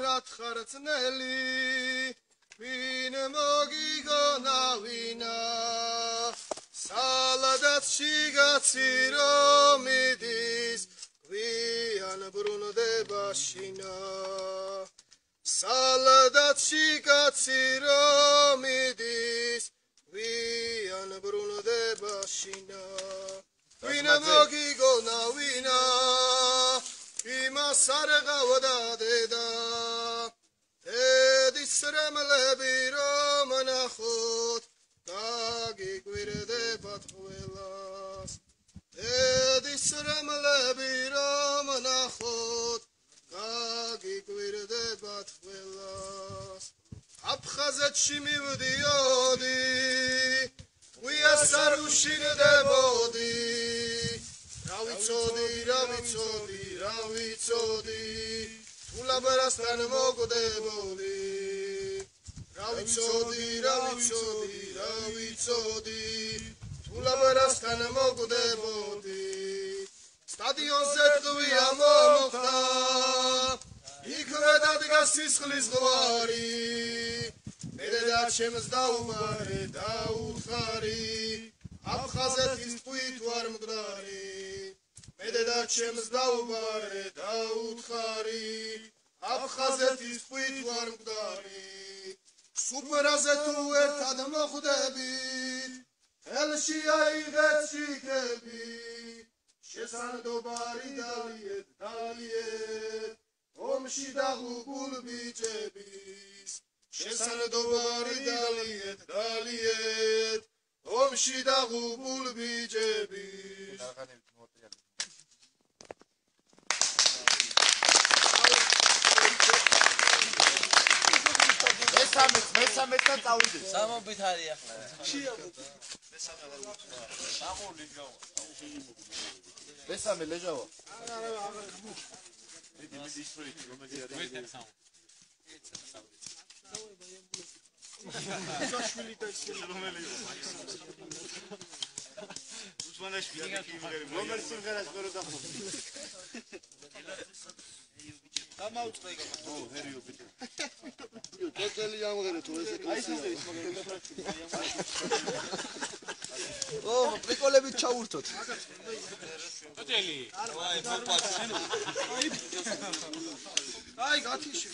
რად ხარწნელი ვინ მოგიგონა ვინა სალადაცში გაცი რომ მიდის გვიან ბრუნდება შინა სალადაცში გაცი რომ მიდის გვიან ბრუნდება შინა ვინ მოგიგონა ვინა იმას არ ყავდა დედა დედის რემლები რომ ნახოთ გაგიკვირდებათ ყველას დედის რემლები რომ ნახოთ გაგიკვირდებათ ყველას აფხაზეთში მივდიოდი ღვიას არ უშინდებოდი რა ვიცოდი თულაბრასთან მოკვდებოდი რა ვიცოდი თულაბრასთან მოკვდებოდი სტადიონზე ღვია მომხდა იქვე დადგა სისხლის ზღვარი მე და ჩემს დაუმარე დაუთხარი აფხაზეთის ტყვით ვარ მკვდარი მე და ჩემს დაუმარე დაუთხარი აფხაზეთის ტყვით ვარ მკვდარი სუპრაზე თუ ერთად მოხვდებით ხელში აიღეთ შიქები შესაძლებელი დალიეთ ომში დაღუპულ ბიჭების შესაძლებელი დალიეთ ომში დაღუპულ ბიჭების მესამე და წავიდეთ. სამობით არის ახლა. მესამე ლეჟავა. Totally young to Oh, приколები ჩაურთოთ. Totally. Აი, გათიში.